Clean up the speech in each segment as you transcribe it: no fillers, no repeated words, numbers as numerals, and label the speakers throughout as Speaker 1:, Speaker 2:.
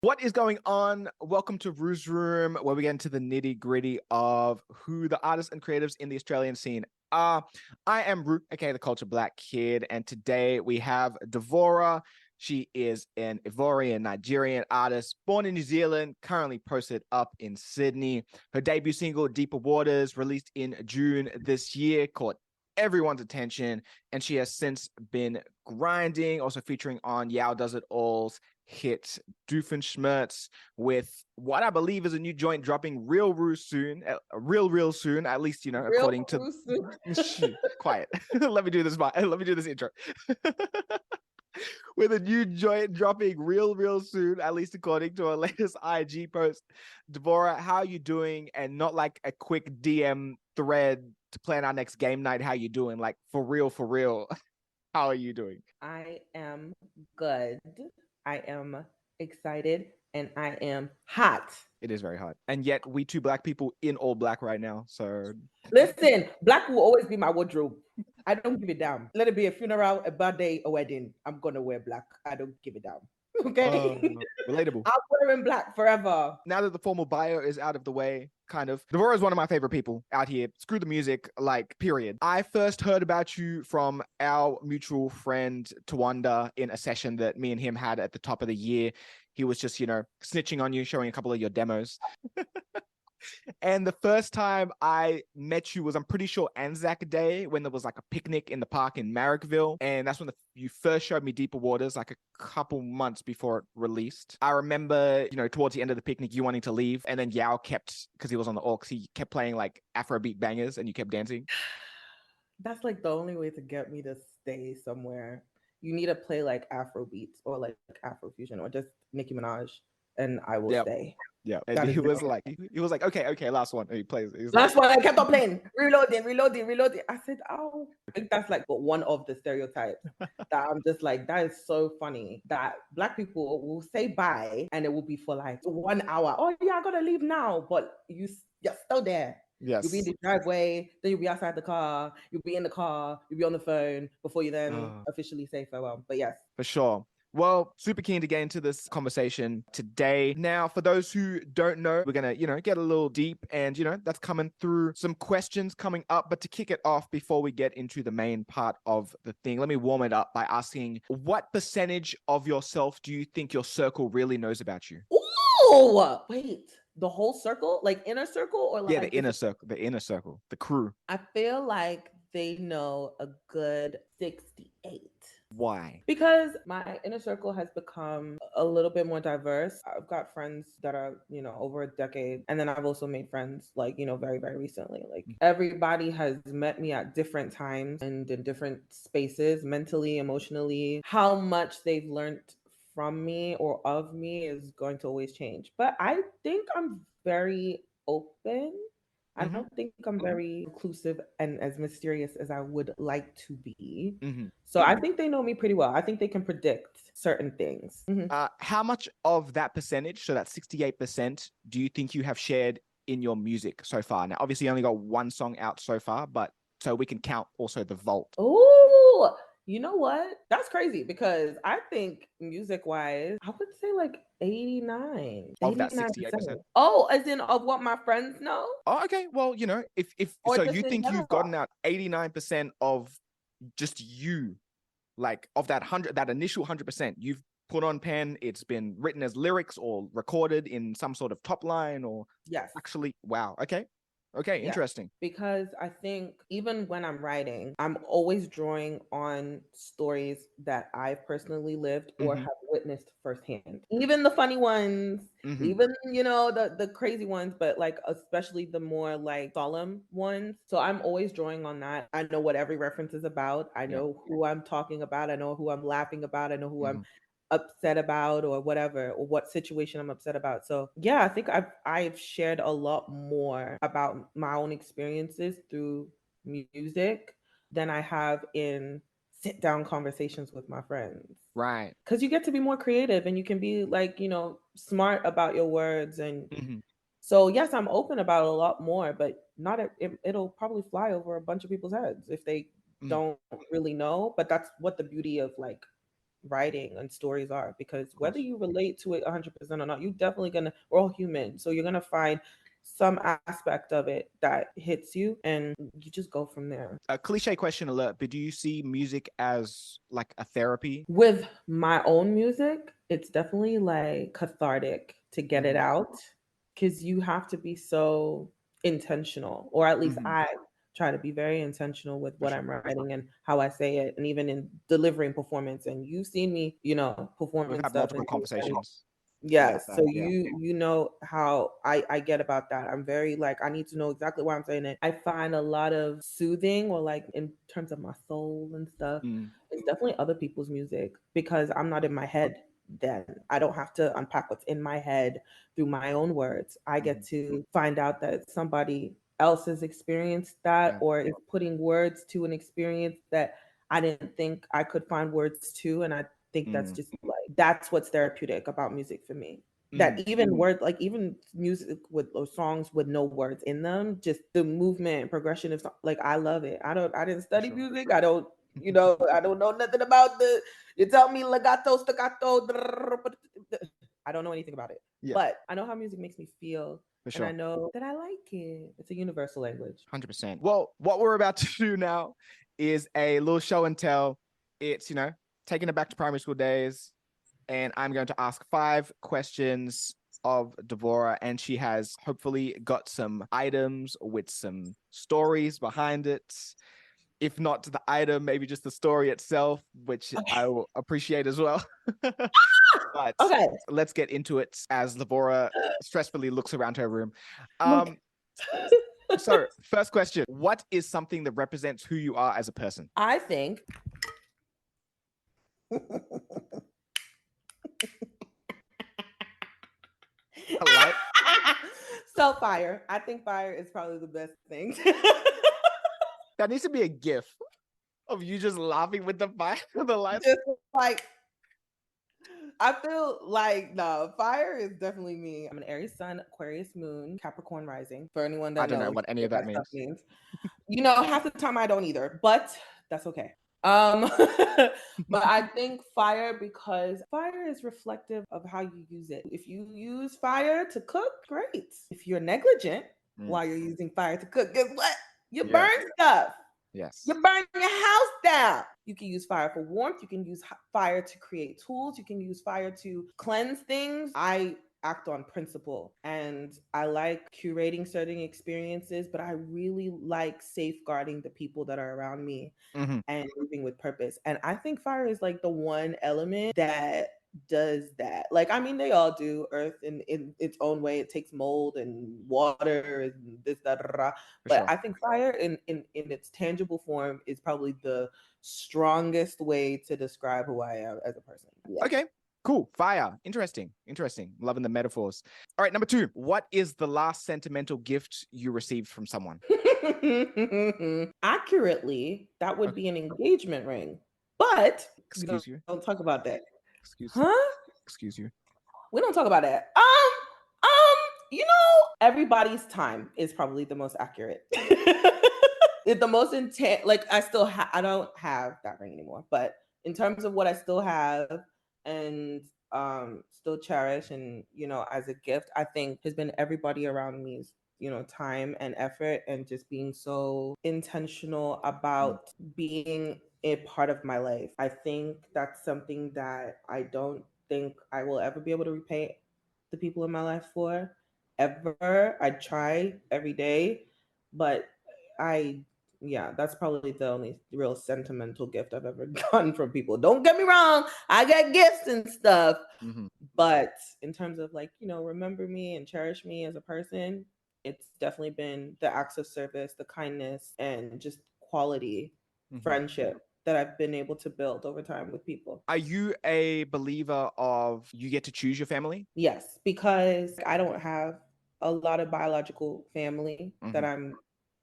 Speaker 1: What is going on? Welcome to Ruu S Room, where we get into the nitty gritty of who the artists and creatives in the Australian scene are. I am Ruu, aka the Culture Black Kid, and today we have Devaura. She is an Ivorian-Nigerian artist, born in New Zealand, currently posted up in Sydney. Her debut single, Deeper Waters, released in June this year, caught everyone's attention, and she has since been grinding, also featuring on Yawdoesitall's hit Doofenshmirtz with what I believe is a new joint dropping real soon, real soon, at least, according to quiet. Let me do this intro. With a new joint dropping real soon, at least according to our latest IG post. Devaura, how are you doing? And not like a quick DM thread to plan our next game night. How you doing? Like for real. How are you doing?
Speaker 2: I am good. I am excited and I am hot.
Speaker 1: It is very hot. And yet we two black people in all black right now. So
Speaker 2: listen, black will always be my wardrobe. I don't give a damn. Let it be a funeral, a birthday, a wedding. I'm gonna wear black. I don't give a damn. Okay.
Speaker 1: Relatable.
Speaker 2: I'm wearing black forever.
Speaker 1: Now that the formal bio is out of the way, kind of, Devaura is one of my favorite people out here. Screw the music, like, period. I first heard about you from our mutual friend TAWANDA in a session that me and him had at the top of the year. He was just, snitching on you, showing a couple of your demos. And the first time I met you was, I'm pretty sure, Anzac Day, when there was like a picnic in the park in Marrickville. And that's when you first showed me Deeper Waters, like a couple months before it released. I remember, towards the end of the picnic, you wanting to leave. And then Yao kept, because he was on the aux, he kept playing like Afrobeat bangers and you kept dancing.
Speaker 2: That's like the only way to get me to stay somewhere. You need to play like Afro beats or like Afrofusion or just Nicki Minaj, and I will stay.
Speaker 1: Yeah, and he was like, okay, last one. And he plays.
Speaker 2: Last one, I kept on playing, reloading. I said, oh, I think that's like one of the stereotypes that I'm just like, that is so funny that black people will say bye and it will be for like 1 hour. Oh yeah, I gotta leave now, but you're still there.
Speaker 1: Yes.
Speaker 2: You'll be in the driveway, then you'll be outside the car, you'll be in the car, you'll be on the phone before you then officially say farewell. But yes.
Speaker 1: For sure. Well, super keen to get into this conversation today. Now, for those who don't know, we're going to, get a little deep and, that's coming through some questions coming up. But to kick it off before we get into the main part of the thing, let me warm it up by asking, what percentage of yourself do you think your circle really knows about you?
Speaker 2: Oh, wait. The whole circle? Like inner circle or like
Speaker 1: the inner circle, the crew.
Speaker 2: I feel like they know a good 68.
Speaker 1: Why?
Speaker 2: Because my inner circle has become a little bit more diverse. I've got friends that are, over a decade. And then I've also made friends like, very, very recently. Like everybody has met me at different times and in different spaces, mentally, emotionally. How much they've learned from me or of me is going to always change. But I think I'm very open. I don't think I'm very inclusive and as mysterious as I would like to be. So I think they know me pretty well. I think they can predict certain things.
Speaker 1: How much of that percentage, so that 68%, do you think you have shared in your music so far? Now, obviously, you only got one song out so far, but so we can count also the vault.
Speaker 2: Oh, you know what? That's crazy because I think music-wise, I would say like 89.
Speaker 1: Of that 68%.
Speaker 2: Oh, as in of what my friends know?
Speaker 1: Oh, okay. Well, if so you think you've gotten out 89% of just you, like of that initial 100%, you've put on pen, it's been written as lyrics or recorded in some sort of top line or
Speaker 2: yes.
Speaker 1: Actually, wow. Okay, yeah. Interesting.
Speaker 2: Because I think even when I'm writing, I'm always drawing on stories that I've personally lived or have witnessed firsthand. Even the funny ones, even, the crazy ones, but like especially the more like solemn ones. So I'm always drawing on that. I know what every reference is about. I know who I'm talking about. I know who I'm laughing about. I know who I'm upset about or whatever, or what situation I'm upset about. So yeah, I think I've shared a lot more about my own experiences through music than I have in sit down conversations with my friends.
Speaker 1: Right.
Speaker 2: Because you get to be more creative and you can be like, smart about your words. And so yes, I'm open about it a lot more, but not it'll probably fly over a bunch of people's heads if they don't really know. But that's what the beauty of like writing and stories are, because whether you relate to it 100% or not, you definitely gonna, we're all human, so you're gonna find some aspect of it that hits you, and you just go from there.
Speaker 1: A cliche question alert, but do you see music as like a therapy?
Speaker 2: With my own music, it's definitely like cathartic to get it out, because you have to be so intentional, or at least I try to be very intentional with what I'm writing and how I say it, and even in delivering performance. And you've seen me, perform
Speaker 1: We've
Speaker 2: and
Speaker 1: had
Speaker 2: stuff.
Speaker 1: multiple conversations about
Speaker 2: Yes, so
Speaker 1: that. Yeah.
Speaker 2: you know how I get about that. I'm very like, I need to know exactly why I'm saying it. I find a lot of soothing, or like in terms of my soul and stuff. It's definitely other people's music, because I'm not in my head. Then I don't have to unpack what's in my head through my own words. I get to find out that somebody else has experienced that,
Speaker 1: Yeah.
Speaker 2: or is putting words to an experience that I didn't think I could find words to. And I think that's just like, that's what's therapeutic about music for me. That even words, like even music with, or songs with no words in them, just the movement and progression of like, I love it. I didn't study music. I don't, I don't know nothing about you tell me legato, staccato, I don't know anything about it.
Speaker 1: Yeah.
Speaker 2: But I know how music makes me feel.
Speaker 1: For
Speaker 2: And
Speaker 1: sure.
Speaker 2: I know that I like it. It's a universal language.
Speaker 1: 100%. Well, what we're about to do now is a little show and tell. It's, taking it back to primary school days. And I'm going to ask 5 questions of Devaura, and she has hopefully got some items with some stories behind it. If not the item, maybe just the story itself, which I will appreciate as well. But
Speaker 2: Okay.
Speaker 1: let's get into it as Devaura stressfully looks around her room. So, first question: what is something that represents who you are as a person?
Speaker 2: I think
Speaker 1: Like,
Speaker 2: so fire. I think fire is probably the best thing.
Speaker 1: that needs to be a gif of you just laughing with the fire, the lights.
Speaker 2: Just like, I feel like, no, fire is definitely me. I'm an Aries sun, Aquarius moon, Capricorn rising. For anyone that
Speaker 1: I don't know
Speaker 2: knows
Speaker 1: what any of that
Speaker 2: stuff
Speaker 1: means.
Speaker 2: Half the time I don't either, but that's okay. But I think fire, because fire is reflective of how you use it. If you use fire to cook, great. If you're negligent while you're using fire to cook, guess what? You burn stuff.
Speaker 1: Yes.
Speaker 2: You burn your house down. You can use fire for warmth. You can use fire to create tools. You can use fire to cleanse things. I act on principle, and I like curating certain experiences, but I really like safeguarding the people that are around me and moving with purpose. And I think fire is like the one element that does that. Like, I mean, they all do. Earth in its own way, it takes mold and water and this, that, but I think fire in its tangible form is probably the strongest way to describe who I am as a person. Yeah.
Speaker 1: Okay, cool. Fire. Interesting. Loving the metaphors. All right, number 2. What is the last sentimental gift you received from someone?
Speaker 2: Accurately, that would be an engagement ring. But
Speaker 1: Excuse you.
Speaker 2: don't talk about that.
Speaker 1: Excuse you.
Speaker 2: We don't talk about that. Everybody's time is probably the most accurate. It's the most intent. Like, I don't have that ring anymore, but in terms of what I still have and still cherish, and as a gift, I think has been everybody around me's time and effort, and just being so intentional about being a part of my life. I think that's something that I don't think I will ever be able to repay the people in my life for, ever. I try every day, but that's probably the only real sentimental gift I've ever gotten from people. Don't get me wrong, I get gifts and stuff, but in terms of like, remember me and cherish me as a person, it's definitely been the acts of service, the kindness, and just quality friendship that I've been able to build over time with people.
Speaker 1: Are you a believer of you get to choose your family?
Speaker 2: Yes, because I don't have a lot of biological family that I'm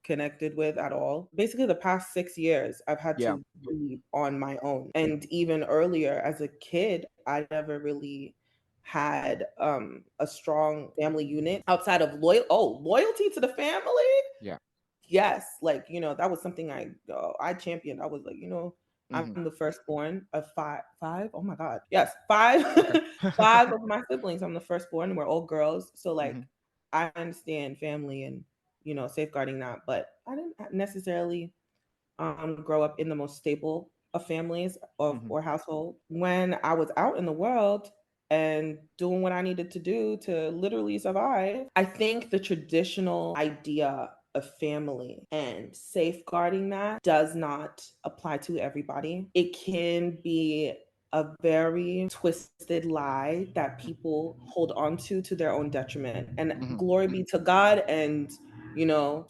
Speaker 2: connected with at all. Basically, the past 6 years, I've had to be on my own. And even earlier, as a kid, I never really had a strong family unit outside of loyalty to the family.
Speaker 1: Yeah.
Speaker 2: Yes, like, that was something I championed. I was like, I'm
Speaker 1: Mhm.
Speaker 2: the firstborn of five. Oh my God. Yes, five.
Speaker 1: Okay.
Speaker 2: Five of my siblings. I'm the firstborn, and we're all girls. So like,
Speaker 1: Mhm.
Speaker 2: I understand family and safeguarding that, but I didn't necessarily grow up in the most stable of families
Speaker 1: Mhm.
Speaker 2: or household. When I was out in the world and doing what I needed to do to literally survive, I think the traditional idea of family and safeguarding that does not apply to everybody. It can be a very twisted lie that people hold on to their own detriment. And
Speaker 1: Mhm.
Speaker 2: glory be to God, and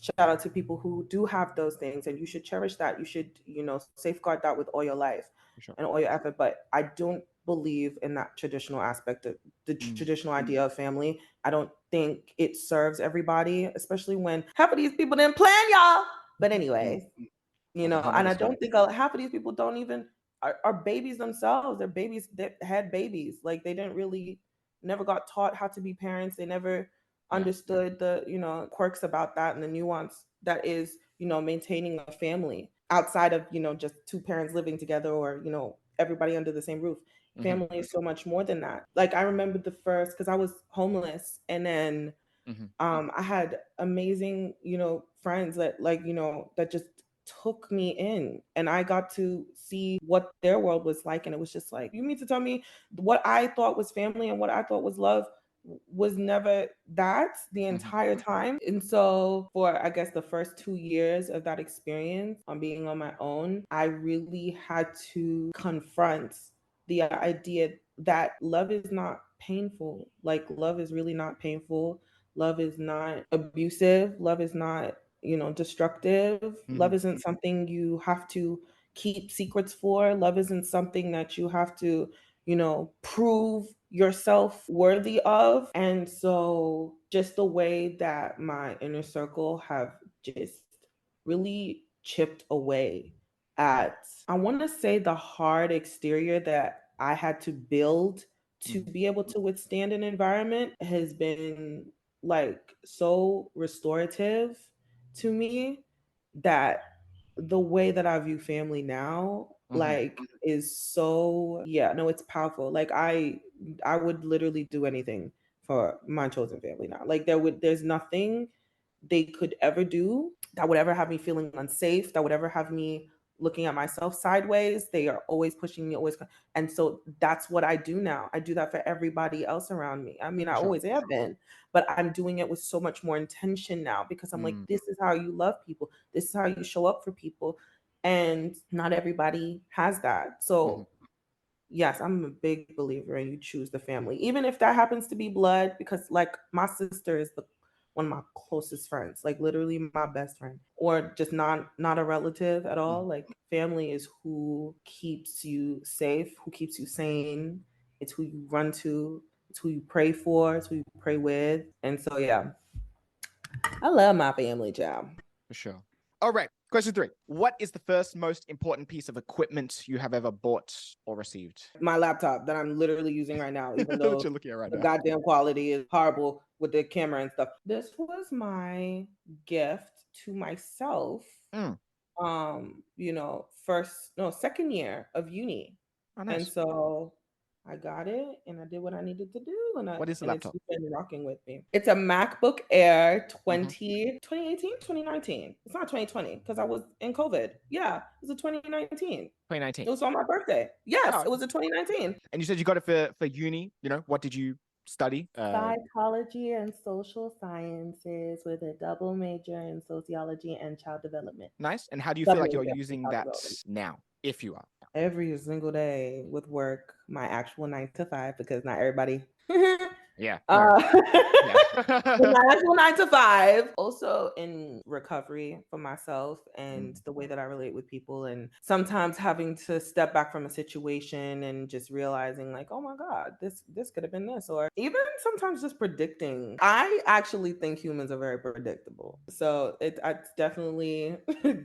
Speaker 2: shout out to people who do have those things, and you should cherish that. You should, safeguard that with all your life
Speaker 1: For sure.
Speaker 2: and all your effort. But I don't believe in that traditional aspect of the traditional idea of family. I don't think it serves everybody, especially when half of these people didn't plan, y'all. But anyways, and I
Speaker 1: 100%.
Speaker 2: don't think half of these people don't even are babies themselves. They're babies that had babies. Like, they didn't really, never got taught how to be parents. They never
Speaker 1: Yeah.
Speaker 2: understood the quirks about that and the nuance that is maintaining a family outside of just two parents living together, or everybody under the same roof.
Speaker 1: Mhm.
Speaker 2: Family is so much more than that. Like, I remember the first, because I was homeless, and then
Speaker 1: Mhm.
Speaker 2: I had amazing friends that that just took me in, and I got to see what their world was like, and it was just like, you mean to tell me what I thought was family and what I thought was love was never that the entire time. And so for, I guess, the first 2 years of that experience on being on my own, I really had to confront the idea that love is not painful. Like, love is really not painful. Love is not abusive. Love is not, destructive. Love
Speaker 1: Mhm.
Speaker 2: isn't something you have to keep secrets for. Love isn't something that you have to, prove yourself worthy of. And so, just the way that my inner circle have just really chipped away at, I want to say, the hard exterior that I had to build to
Speaker 1: Mhm.
Speaker 2: be able to withstand an environment has been like so restorative to me, that the way that I view family now,
Speaker 1: Mhm.
Speaker 2: like, is so, yeah, no, it's powerful. Like, I would literally do anything for my chosen family now. Like, there's nothing they could ever do that would ever have me feeling unsafe, that would ever have me looking at myself sideways. They are always pushing me, always. And so that's what I do now. I do that for everybody else around me. I mean, I
Speaker 1: For sure.
Speaker 2: always have been, but I'm doing it with so much more intention now, because I'm like,
Speaker 1: Mm.
Speaker 2: this is how you love people. This is how you show up for people. And not everybody has that.
Speaker 1: Mhm.
Speaker 2: So yes, I'm a big believer in you choose the family, even if that happens to be blood, because like my sister is the one of my closest friends, like literally my best friend, or just not a relative at all.
Speaker 1: Mhm.
Speaker 2: Like, family is who keeps you safe, who keeps you sane. It's who you run to. It's who you pray for. It's who you pray with. And so yeah, I love my family, child.
Speaker 1: For sure. All right. Question 3. What is the first most important piece of equipment you have ever bought or received?
Speaker 2: My laptop that I'm literally using right now, even
Speaker 1: That
Speaker 2: though
Speaker 1: you're looking at right
Speaker 2: the
Speaker 1: now.
Speaker 2: goddamn quality is horrible with the camera and stuff. This was my gift to myself.
Speaker 1: Mm.
Speaker 2: First, no, second year of uni.
Speaker 1: Oh,
Speaker 2: And
Speaker 1: nice.
Speaker 2: so I got it and I did what I needed to do,
Speaker 1: What is the
Speaker 2: and it's
Speaker 1: laptop?
Speaker 2: just been rocking with me. It's a MacBook Air
Speaker 1: Mhm.
Speaker 2: 2018, 2019. It's not 2020 because I was in COVID. Yeah, it was a 2019. It
Speaker 1: 2019.
Speaker 2: was on my birthday. Yes,
Speaker 1: Oh,
Speaker 2: it was a 2019.
Speaker 1: and you said you got it for uni. What did you study?
Speaker 2: Psychology and social sciences with a double major in sociology and child development.
Speaker 1: Nice. And how do you feel
Speaker 2: Sub
Speaker 1: like you're
Speaker 2: major in
Speaker 1: using
Speaker 2: child
Speaker 1: that
Speaker 2: development.
Speaker 1: now, if you are?
Speaker 2: Every single day with work, my actual 9 to 5, because not everybody.
Speaker 1: Yeah. No.
Speaker 2: uh,
Speaker 1: Yeah.
Speaker 2: my actual 9 to 5. Also in recovery for myself and
Speaker 1: Mm.
Speaker 2: the way that I relate with people, and sometimes having to step back from a situation and just realizing like, oh my God, this could have been this, or even sometimes just predicting. I actually think humans are very predictable. So it's definitely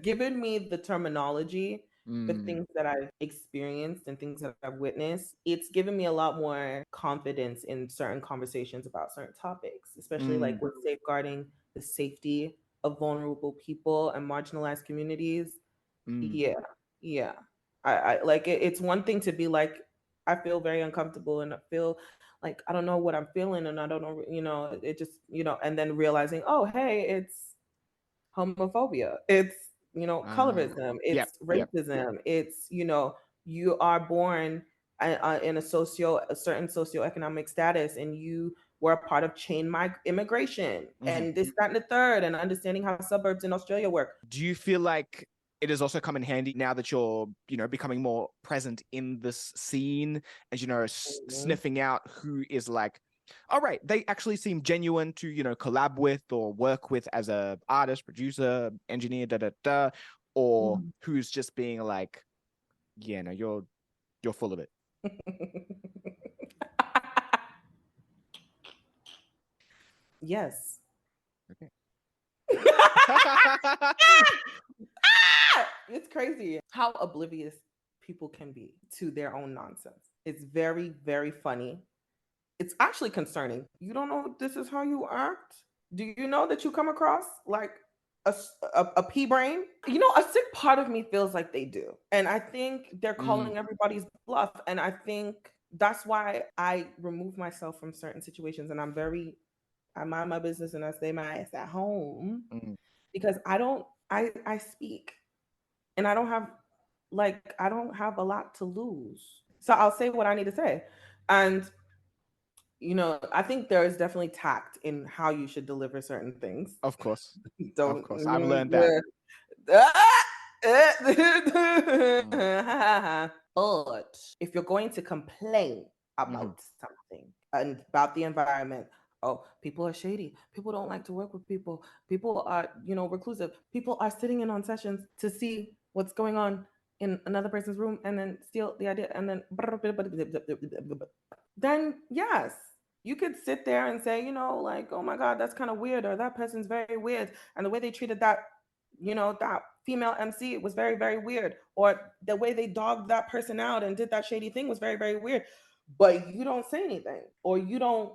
Speaker 2: given me the terminology for
Speaker 1: Mm.
Speaker 2: things that I've experienced and things that I've witnessed. It's given me a lot more confidence in certain conversations about certain topics, especially
Speaker 1: Mm.
Speaker 2: like with safeguarding the safety of vulnerable people and marginalized communities.
Speaker 1: Mm.
Speaker 2: Yeah, yeah. I like it's one thing to be like, I feel very uncomfortable and I feel like I don't know what I'm feeling and I don't know, it just, and then realizing, oh, hey, it's homophobia. It's, colorism.
Speaker 1: Yep,
Speaker 2: It's
Speaker 1: yep.
Speaker 2: racism. It's, you are born in a certain socioeconomic status and you were a part of immigration and this, that, and the third, and understanding how suburbs in Australia work.
Speaker 1: Do you feel like it has also come in handy now that you're, becoming more present in this scene and, sniffing out who is like, all right, they actually seem genuine to, collab with or work with as a artist, producer, engineer, or who's just being like, yeah, no, you're full of it.
Speaker 2: Yes.
Speaker 1: Okay.
Speaker 2: It's crazy how oblivious people can be to their own nonsense. It's very, very funny. It's actually concerning. You don't know this is how you act? Do you know that you come across like a pea brain? A sick part of me feels like they do. And I think they're calling everybody's bluff. And I think that's why I remove myself from certain situations. And I mind my business and I stay my ass at home because I speak and I don't have a lot to lose. So I'll say what I need to say. And I think there is definitely tact in how you should deliver certain things.
Speaker 1: Of course.
Speaker 2: Don't.
Speaker 1: Of course. I've learned that.
Speaker 2: But if you're going to complain about something and about the environment, oh, people are shady. People don't like to work with people. People are, reclusive. People are sitting in on sessions to see what's going on in another person's room and then steal the idea and then yes, you could sit there and say, like, oh my God, that's kind of weird, or that person's very weird. And the way they treated that, that female MC was very, very weird. Or the way they dogged that person out and did that shady thing was very, very weird. But you don't say anything, or you don't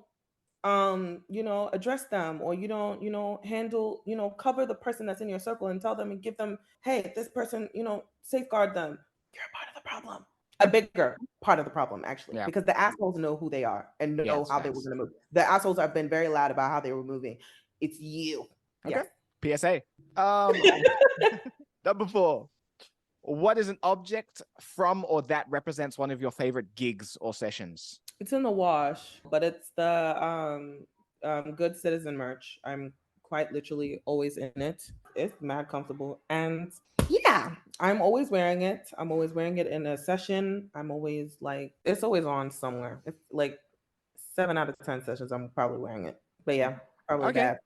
Speaker 2: address them, or you don't, handle, cover the person that's in your circle and tell them and give them, hey, this person, safeguard them. You're a part of the problem. A bigger part of the problem, actually, because the assholes know who they are and know how they were going to move. The assholes have been very loud about how they were moving. It's you.
Speaker 1: Okay.
Speaker 2: Yes.
Speaker 1: PSA. Number 4. What is an object from or that represents one of your favorite gigs or sessions?
Speaker 2: It's in the wash, but it's the Good Citizen merch. I'm quite literally always in it. It's mad comfortable. And yeah, I'm always wearing it. I'm always wearing it in a session. I'm always like, it's always on somewhere. It's like 7 out of 10 sessions, I'm probably wearing it. But yeah, probably bad.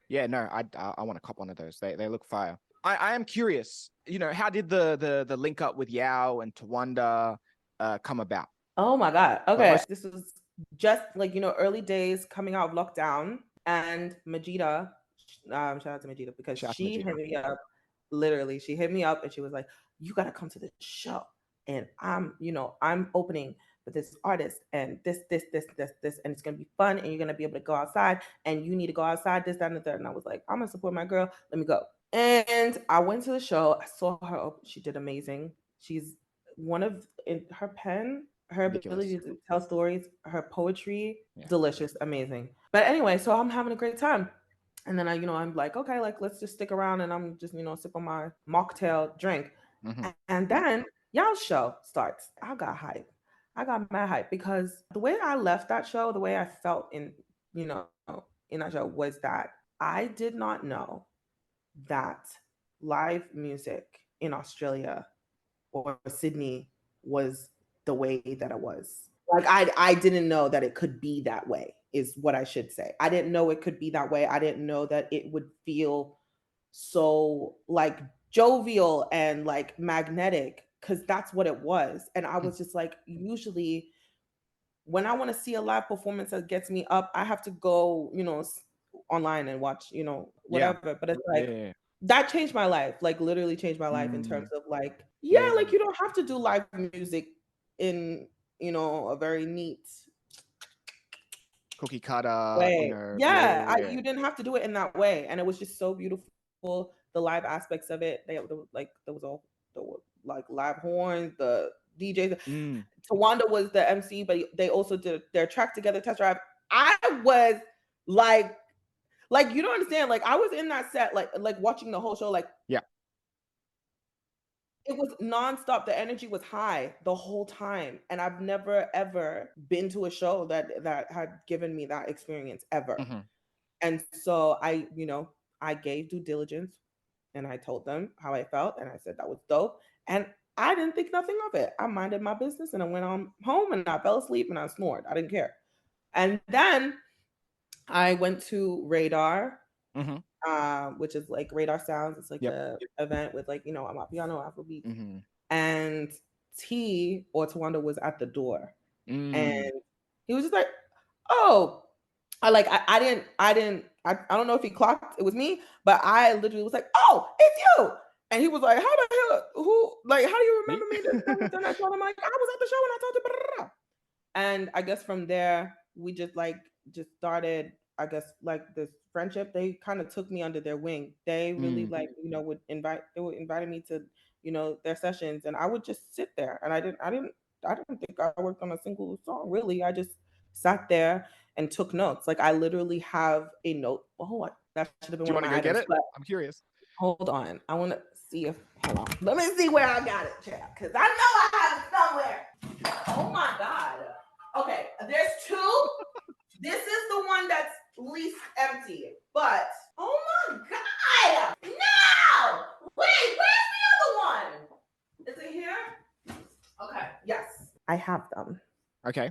Speaker 1: Yeah, no, I want to cop one of those. They look fire. I am curious, how did the link up with Yao and Tawanda come about?
Speaker 2: Oh my God. Okay. This was just like, early days coming out of lockdown, and Majida, shout out to Majida, because she hit me up. Literally, she hit me up and she was like, you got to come to the show. And I'm opening for this artist and this, and it's going to be fun. And you're going to be able to go outside and you need to go outside, this, that, and the third. And I was like, I'm going to support my girl. Let me go. And I went to the show. I saw her open. She did amazing. She's one of, in her pen, her ability to tell stories, her poetry, delicious, amazing. But anyway, so I'm having a great time. And then I'm like, okay, like let's just stick around and I'm just, sip on my mocktail drink. And then y'all's show starts. I got hype. I got mad hype because the way I left that show, the way I felt in that show was that I did not know that live music in Australia or Sydney was the way that it was. Like I didn't know that it could be that way, is what I should say. I didn't know it could be that way. I didn't know that it would feel so like jovial and like magnetic, because that's what it was. And I was just like, usually when I want to see a live performance that gets me up, I have to go, online and watch, whatever. But it's like that changed my life, like literally changed my life in terms of like, like you don't have to do live music in, a very neat
Speaker 1: cookie cutter
Speaker 2: way. You didn't have to do it in that way. And it was just so beautiful. The live aspects of it, there was like live horns, the DJs. Tawanda was the MC, but they also did their track together test drive. I was like you don't understand. Like I was in that set, like watching the whole show. Like it was nonstop. The energy was high the whole time, and I've never ever been to a show that had given me that experience ever. And so I gave due diligence, and I told them how I felt, and I said that was dope, and I didn't think nothing of it. I minded my business, and I went on home, and I fell asleep, and I snored. I didn't care. And then I went to Radar, which is like Radar Sounds. It's like the event with like Amapiano, Afrobeat, and T or Tawanda was at the door, and he was just like, "Oh." I don't know if he clocked it was me, but I literally was like, "Oh, it's you!" And he was like, "How the hell? How do you remember me?" I'm like, "I was at the show and I told you." Blah, blah, blah. And I guess from there we just started, I guess, like this friendship. They kind of took me under their wing. They really would invite me to their sessions, and I would just sit there, and I didn't think I worked on a single song really. I just sat there and took notes. Like I literally have a note. Oh, that should have been one of my items. But
Speaker 1: I'm curious.
Speaker 2: Hold on. I want to see if. Hold on. Let me see where I got it, chat, because I know I have it somewhere. Oh my God. Okay, there's two. This is the one that's least empty. But oh my God! No! Wait, where's the other one? Is it here? Okay. Yes, I have them.
Speaker 1: Okay.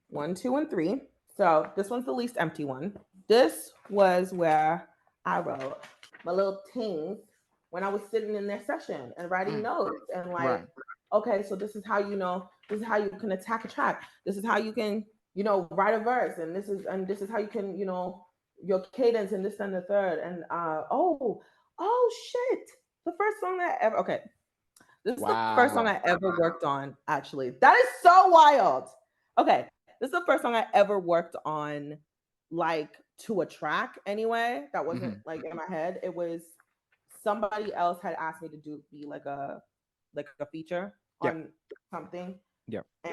Speaker 2: 1, 2, and 3. So this one's the least empty one. This was where I wrote my little things when I was sitting in their session and writing notes and okay, so this is how this is how you can attack a track. This is how you can, write a verse, and this is how you can, your cadence and this and the third. And oh shit. The first song that I ever This is the first song I ever worked on, actually. That is so wild. Okay. This is the first song I ever worked on, like to a track anyway. That wasn't like in my head. It was somebody else had asked me to be like a feature on something.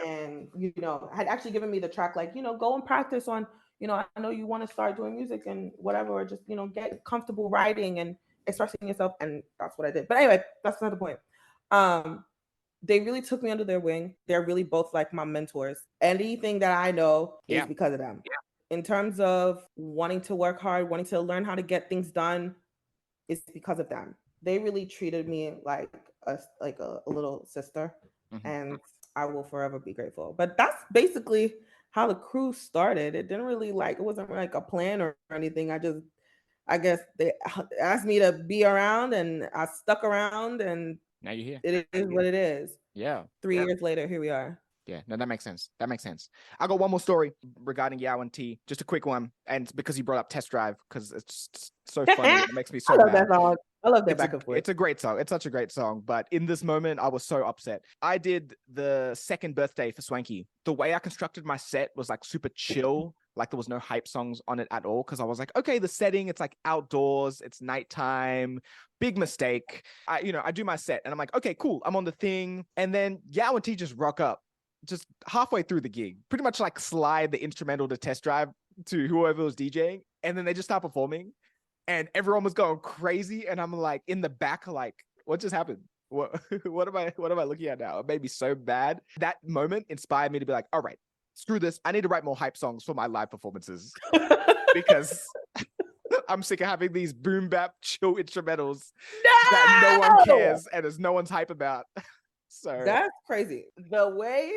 Speaker 2: And had actually given me the track, like, go and practice on, I know you want to start doing music and whatever, or just, get comfortable writing and expressing yourself. And that's what I did. But anyway, that's not the point. They really took me under their wing. They're really both like my mentors. Anything that I know is because of them. In terms of wanting to work hard, wanting to learn how to get things done, is because of them. They really treated me like a little sister, and I will forever be grateful. But that's basically how the crew started. It didn't really it wasn't like a plan or anything. I guess they asked me to be around, and I stuck around, and
Speaker 1: now you're here.
Speaker 2: It is what it is.
Speaker 1: Yeah.
Speaker 2: 3 years later, here we are.
Speaker 1: Yeah, no, that makes sense. That makes sense. I got one more story regarding Yaw and T, just a quick one, and it's because you brought up Test Drive, because it's so funny. It makes me so
Speaker 2: I love
Speaker 1: mad.
Speaker 2: that song. I love that back and forth.
Speaker 1: It's a great song. It's such a great song. But in this moment, I was so upset. I did the second birthday for Swanky. The way I constructed my set was like super chill. Like there was no hype songs on it at all, because I was like, okay, the setting, it's like outdoors, it's nighttime. Big mistake. I do my set and I'm like, okay, cool. I'm on the thing. And then Yaw and T just rock up just halfway through the gig, pretty much like slide the instrumental to Test Drive to whoever was DJing. And then they just start performing and everyone was going crazy. And I'm like in the back, like, what just happened? What am I looking at now? It made me so bad. That moment inspired me to be like, all right, screw this. I need to write more hype songs for my live performances because I'm sick of having these boom bap chill instrumentals that no one cares and there's no one's hype about. So
Speaker 2: that's crazy. The way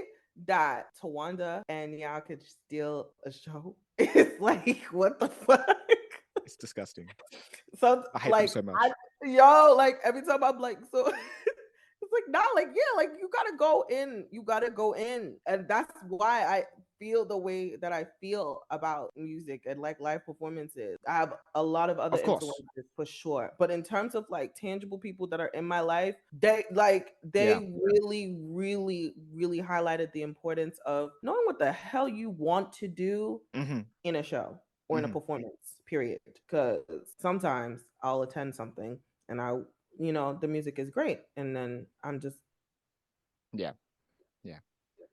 Speaker 2: that Tawanda and Yaw could steal a show is like, what the fuck?
Speaker 1: It's disgusting.
Speaker 2: So
Speaker 1: I hate them so much.
Speaker 2: Like every time I'm like, so it's like, nah, like, yeah, like you gotta go in. And that's why I feel the way that I feel about music and like live performances. I have a lot of other influences for sure. But in terms of like tangible people that are in my life, they really, really, really highlighted the importance of knowing what the hell you want to do in a show or in a performance, period. Because sometimes I'll attend something and I the music is great, and then I'm just
Speaker 1: Yeah.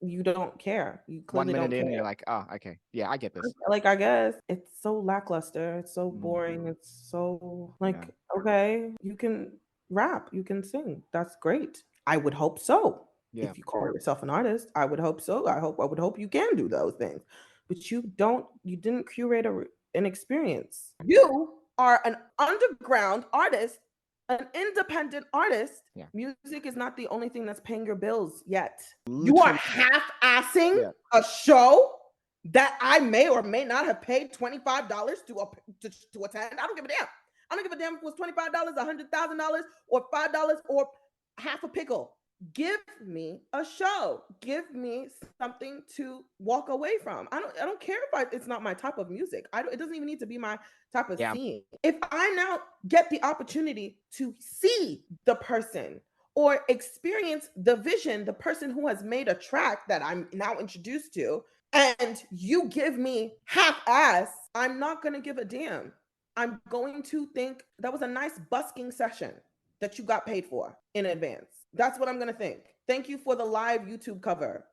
Speaker 2: you don't care. You
Speaker 1: 1
Speaker 2: clearly
Speaker 1: minute
Speaker 2: don't
Speaker 1: in, and
Speaker 2: care.
Speaker 1: you're like, oh, okay, yeah, I get this.
Speaker 2: Like, I guess it's so lackluster. It's so
Speaker 1: Mm,
Speaker 2: boring. It's so
Speaker 1: yeah.
Speaker 2: like, okay, you can rap, you can sing. That's great. I would hope so.
Speaker 1: Yeah.
Speaker 2: If you call yourself an artist, I would hope so. I would hope you can do those things. But you didn't curate an experience. You are an underground artist, an independent artist.
Speaker 1: Yeah.
Speaker 2: Music is not the only thing that's paying your bills yet. You are
Speaker 1: Literally.
Speaker 2: half-assing
Speaker 1: Yeah.
Speaker 2: a show that I may or may not have paid $25 to attend. I don't give a damn. I don't give a damn if it was $25, $100,000, or $5, or half a pickle. Give me a show. Give me something to walk away from. I don't care if it's not my type of music. It doesn't even need to be my type of
Speaker 1: Yeah.
Speaker 2: scene. If I now get the opportunity to see the person or experience the vision, the person who has made a track that I'm now introduced to, and you give me half-ass, I'm not going to give a damn. I'm going to think that was a nice busking session that you got paid for in advance. That's what I'm going to think. Thank you for the live YouTube cover.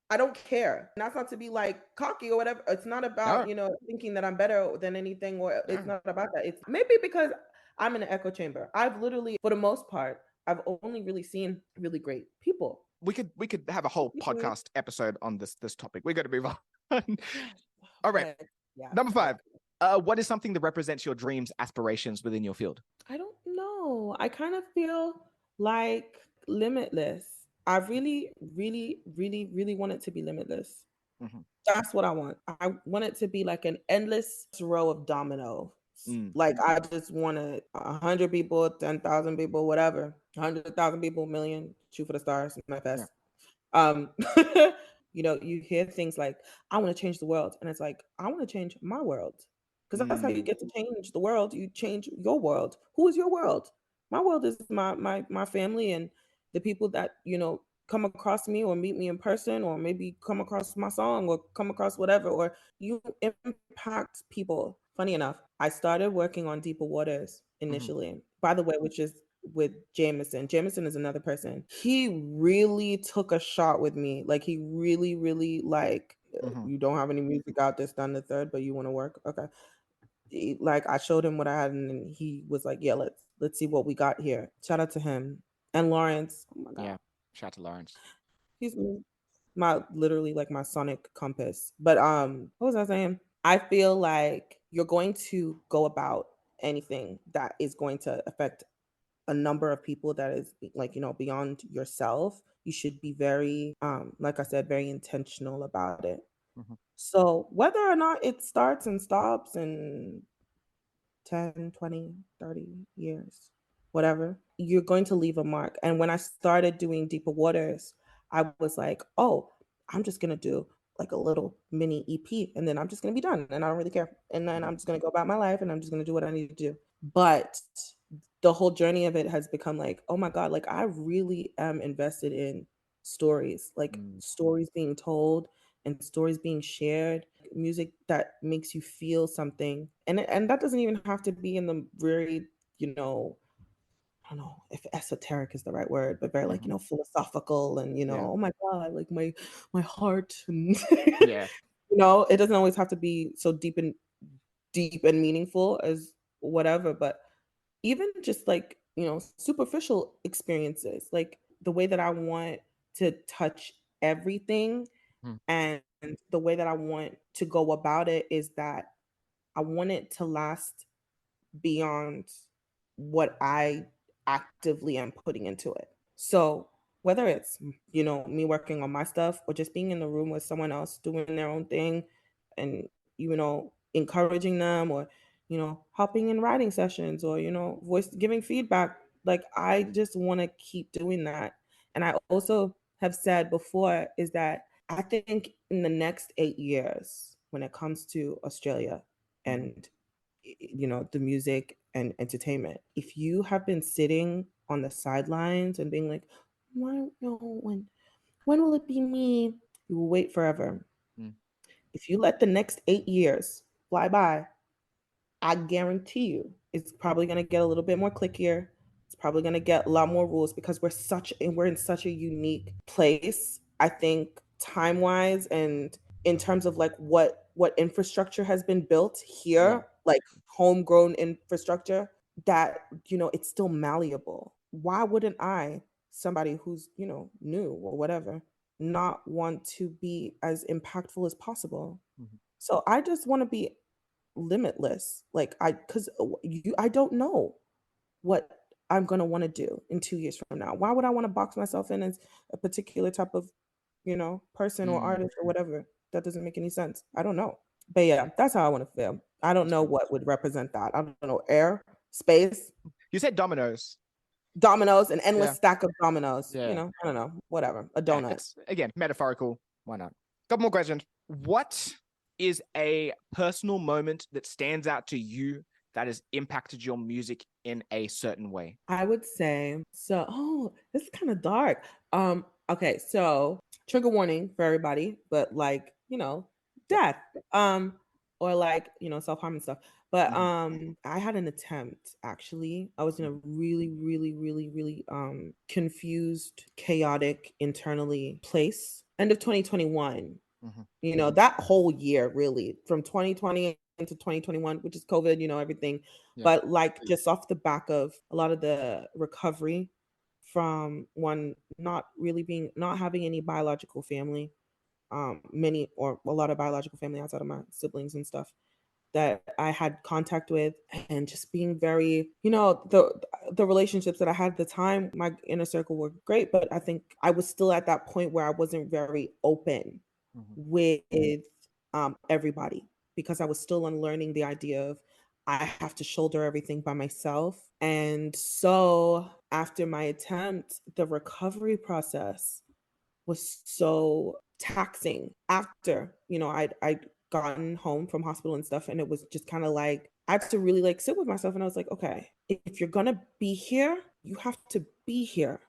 Speaker 2: I don't care. And that's not to be like cocky or whatever. It's not about, thinking that I'm better than anything, or it's not about that. It's maybe because I'm in an echo chamber. I've literally, for the most part, I've only really seen really great people.
Speaker 1: We could have a whole podcast episode on this topic. We got to move on. All right.
Speaker 2: Yeah.
Speaker 1: Number 5. What is something that represents your dreams, aspirations within your field?
Speaker 2: I don't know. I kind of feel like limitless. I really, really, really, really want it to be limitless.
Speaker 1: Mm-hmm.
Speaker 2: That's what I want. I want it to be like an endless row of dominoes. Like, I just want 100 people, 10,000 people, whatever, 100,000 people, million, shoot for the stars, my best. Yeah. You hear things like, I want to change the world. And it's like, I want to change my world. Because that's how you get to change the world. You change your world. Who is your world? My world is my family and the people that, come across me or meet me in person, or maybe come across my song, or come across whatever, or you impact people. Funny enough, I started working on Deeper Waters initially, by the way, which is with Jameson. Jameson is another person. He really took a shot with me. Like, he really, really, like, you don't have any music out, this, done, the third, but you want to work? Okay. Like, I showed him what I had, and he was like, yeah, let's see what we got here. Shout out to him. And Lawrence. Oh my God.
Speaker 1: Yeah. Shout out to Lawrence.
Speaker 2: He's literally like my sonic compass. But what was I saying? I feel like you're going to go about anything that is going to affect a number of people that is like, beyond yourself. You should be very, like I said, very intentional about it. So whether or not it starts and stops in 10, 20, 30 years, whatever, you're going to leave a mark. And when I started doing Deeper Waters, I was like, oh, I'm just going to do like a little mini EP, and then I'm just going to be done, and I don't really care. And then I'm just going to go about my life, and I'm just going to do what I need to do. But the whole journey of it has become like, oh my God, like, I really am invested in stories, like stories being told and stories being shared, music that makes you feel something. And that doesn't even have to be in the very, I don't know if esoteric is the right word, but very like, philosophical and, oh my God, like my heart. And
Speaker 1: Yeah.
Speaker 2: It doesn't always have to be so deep and meaningful as whatever, but even just like, superficial experiences, like the way that I want to touch everything, and the way that I want to go about it is that I want it to last beyond what I actively am putting into it. So whether it's, me working on my stuff, or just being in the room with someone else doing their own thing, and, encouraging them, or, helping in writing sessions, or, voice giving feedback, like, I just want to keep doing that. And I also have said before is that I think in the next 8 years, when it comes to Australia and, the music and entertainment, if you have been sitting on the sidelines and being like, when will it be me? You will wait forever. If you let the next 8 years fly by, I guarantee you it's probably going to get a little bit more clickier. It's probably going to get a lot more rules because we're in such a unique place. I think time wise and in terms of like what infrastructure has been built here, like homegrown infrastructure, that it's still malleable. Why wouldn't I, somebody who's new or whatever, not want to be as impactful as possible? So I just want to be limitless. Like I don't know what I'm going to want to do in 2 years from now. Why would I want to box myself in as a particular type of, person or artist or whatever? That doesn't make any sense. I don't know. But yeah, that's how I want to feel. I don't know what would represent that. I don't know. Air, space.
Speaker 1: You said dominoes.
Speaker 2: Dominoes, an endless stack of dominoes.
Speaker 1: Yeah.
Speaker 2: I don't know. Whatever. A donut.
Speaker 1: It's, again, metaphorical. Why not? Couple more questions. What is a personal moment that stands out to you that has impacted your music in a certain way?
Speaker 2: I would say so. This is kind of dark. Okay, so trigger warning for everybody, but like, death. Or like, self-harm and stuff. But I had an attempt actually. I was in a really, really, really, really confused, chaotic, internally place. End of 2021. That whole year, really, from 2020 into 2021, which is COVID, everything. But like just off the back of a lot of the recovery from one not having any biological family, many or a lot of biological family outside of my siblings and stuff that I had contact with, and just being very, the relationships that I had at the time, my inner circle were great, but I think I was still at that point where I wasn't very open with everybody, because I was still unlearning the idea of I have to shoulder everything by myself. And so after my attempt, the recovery process was so taxing. After, I'd gotten home from hospital and stuff, and it was just kind of like I had to really like sit with myself, and I was like, okay, if you're gonna be here, you have to be here.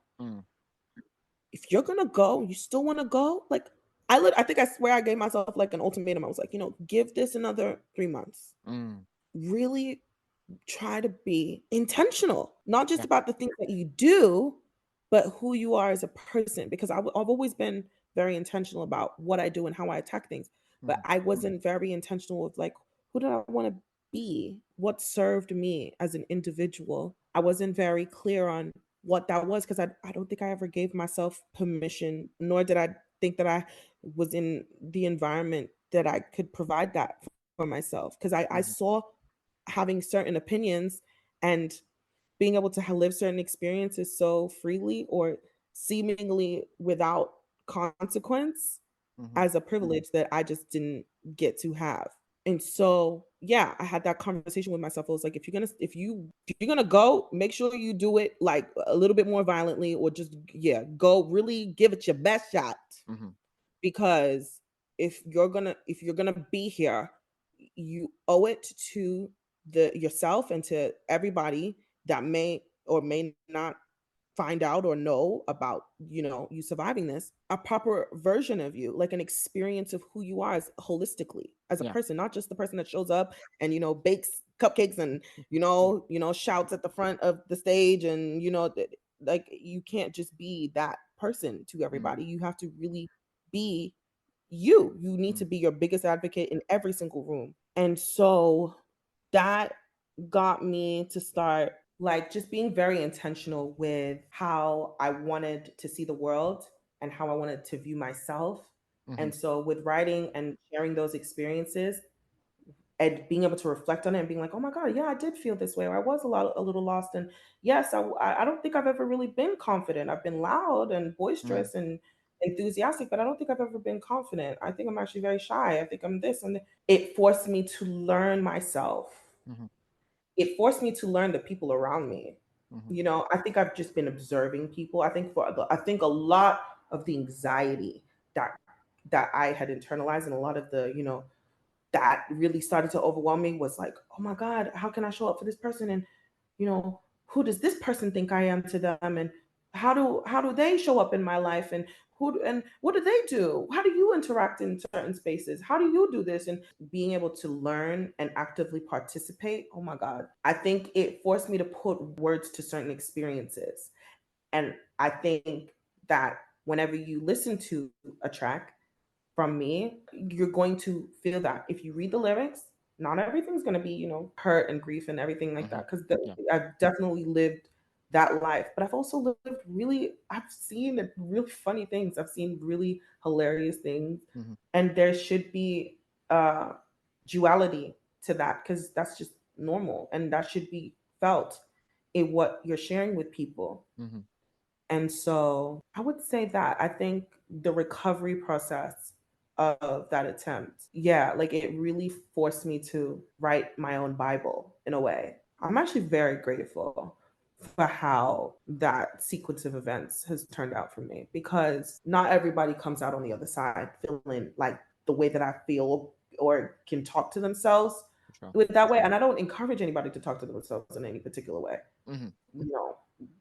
Speaker 2: If you're gonna go, you still want to go. Like I think I swear I gave myself like an ultimatum. I was like, give this another 3 months. Really try to be intentional, not just about the things that you do, but who you are as a person. Because I've always been very intentional about what I do and how I attack things. But I wasn't very intentional with like, who did I want to be? What served me as an individual? I wasn't very clear on what that was, because I don't think I ever gave myself permission, nor did I think that I was in the environment that I could provide that for myself. Because I saw having certain opinions and being able to live certain experiences so freely or seemingly without consequence as a privilege that I just didn't get to have. And so, yeah, I had that conversation with myself. I was like, if you're gonna go, make sure you do it like a little bit more violently, or just go really give it your best shot. Because if you're gonna be here, you owe it to yourself and to everybody that may or may not find out or know about you surviving this, a proper version of you, like an experience of who you are as holistically as a person, not just the person that shows up and bakes cupcakes and shouts at the front of the stage, and like you can't just be that person to everybody. You have to really be you need to be your biggest advocate in every single room. And so that got me to start like just being very intentional with how I wanted to see the world and how I wanted to view myself. And so with writing and sharing those experiences and being able to reflect on it and being like, oh my God, yeah, I did feel this way, or I was a little lost. And yes, I don't think I've ever really been confident. I've been loud and boisterous and enthusiastic, but I don't think I've ever been confident. I think I'm actually very shy. I think I'm this and it forced me to learn myself. It forced me to learn the people around me. I think I've just been observing people. I think a lot of the anxiety that I had internalized, and a lot of the, that really started to overwhelm me, was like, oh my God, how can I show up for this person? And, who does this person think I am to them? And how do they show up in my life, and what do they do? How do you interact in certain spaces? How do you do this? And being able to learn and actively participate, oh my God, I think it forced me to put words to certain experiences. And I think that whenever you listen to a track from me, you're going to feel that. If you read the lyrics, not everything's going to be, hurt and grief and everything like that. Because I've definitely lived that life, but I've also I've seen really funny things. I've seen really hilarious things. And there should be duality to that, because that's just normal and that should be felt in what you're sharing with people. And so I would say that I think the recovery process of that attempt, yeah, like it really forced me to write my own Bible in a way. I'm actually very grateful for how that sequence of events has turned out for me, because not everybody comes out on the other side feeling like the way that I feel or can talk to themselves with that way. And I don't encourage anybody to talk to themselves in any particular way.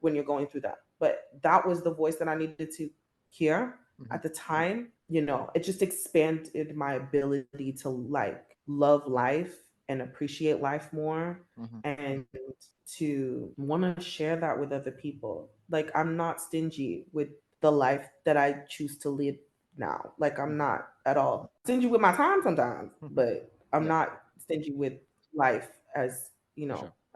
Speaker 2: When you're going through that. But that was the voice that I needed to hear at the time. It just expanded my ability to like love life and appreciate life more, and to want to share that with other people. Like, I'm not stingy with the life that I choose to live now. Like, I'm not at all stingy with my time sometimes, but I'm not stingy with life as,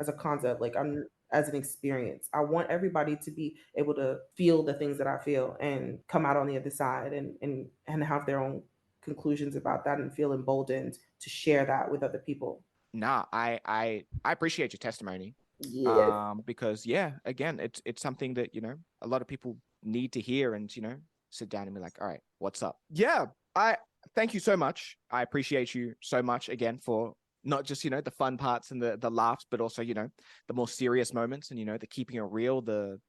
Speaker 2: as a concept. Like, I'm as an experience. I want everybody to be able to feel the things that I feel and come out on the other side, and have their own conclusions about that and feel emboldened to share that with other people.
Speaker 1: Nah, I appreciate your testimony.
Speaker 2: Yes.
Speaker 1: Because again, it's something that, a lot of people need to hear and, sit down and be like, all right, what's up? Yeah, I thank you so much. I appreciate you so much again for not just, the fun parts and the laughs, but also, the more serious moments and, the keeping it real, the,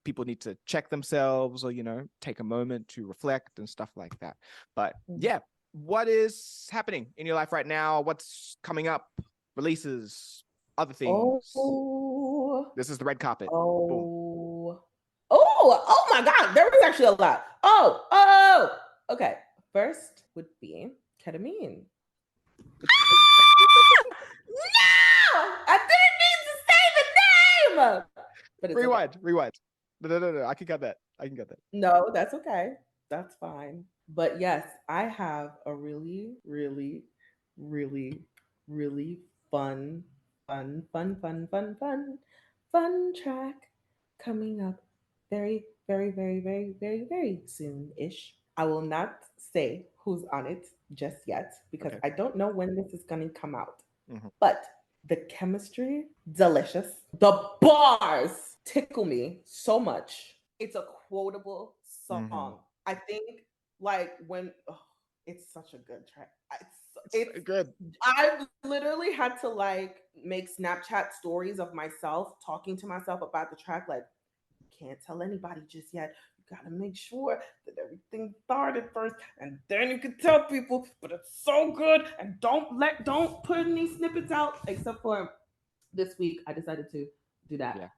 Speaker 1: people need to check themselves or, take a moment to reflect and stuff like that. But yeah, what is happening in your life right now? What's coming up? Releases, other things.
Speaker 2: Oh,
Speaker 1: this is the red carpet.
Speaker 2: Oh, oh my God. There was actually a lot. Okay. First would be ketamine. No, I didn't mean to say the name. But it's
Speaker 1: rewind.
Speaker 2: okay.
Speaker 1: Rewind. No. I can cut that.
Speaker 2: No, that's okay. That's fine. But yes, I have a really, really, really, really fun track coming up very, very, very, very, very, very soon-ish. I will not say who's on it just yet, because I don't know when this is going to come out. But the chemistry, delicious. The bars tickle me so much. It's a quotable song. I think, like, it's such a good track. It's
Speaker 1: good.
Speaker 2: I've literally had to like make Snapchat stories of myself talking to myself about the track. Like, can't tell anybody just yet. You gotta make sure that everything started first, and then you can tell people. But it's so good, and don't put any snippets out, except for this week. I decided to do that.
Speaker 1: Yeah.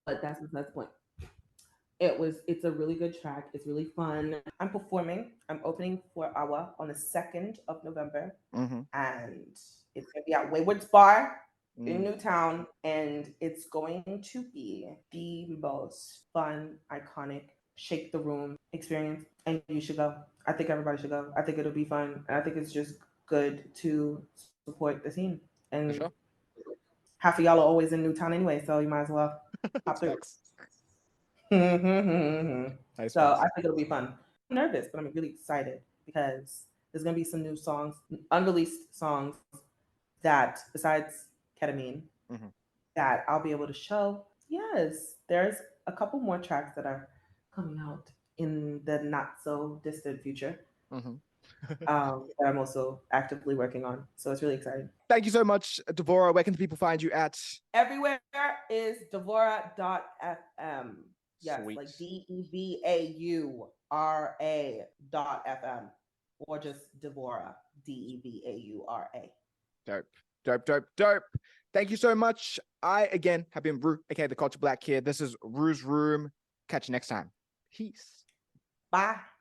Speaker 2: But that's the point. It's a really good track. It's really fun. I'm performing. I'm opening for Awa on the 2nd of November. And it's gonna be at Wayward's Bar in Newtown, and it's going to be the most fun, iconic, shake the room experience. And you should go. I think everybody should go. I think it'll be fun. And I think it's just good to support the scene. And half of y'all are always in Newtown anyway, so you might as well pop through. So I think it'll be fun. I'm nervous, but I'm really excited because there's gonna be some new songs, unreleased songs, that besides ketamine, that I'll be able to show. Yes, there's a couple more tracks that are coming out in the not so distant future. That I'm also actively working on. So it's really exciting.
Speaker 1: Thank you so much, Devaura. Where can the people find you at?
Speaker 2: Everywhere is Devaura.fm. Yes,
Speaker 1: Sweet.
Speaker 2: like DEVAURA.fm, or just Devaura, DEVAURA.
Speaker 1: Dope. Thank you so much. I, again, have been Ruu, aka the Culture Black Kid. This is Ruu's Room. Catch you next time. Peace.
Speaker 2: Bye.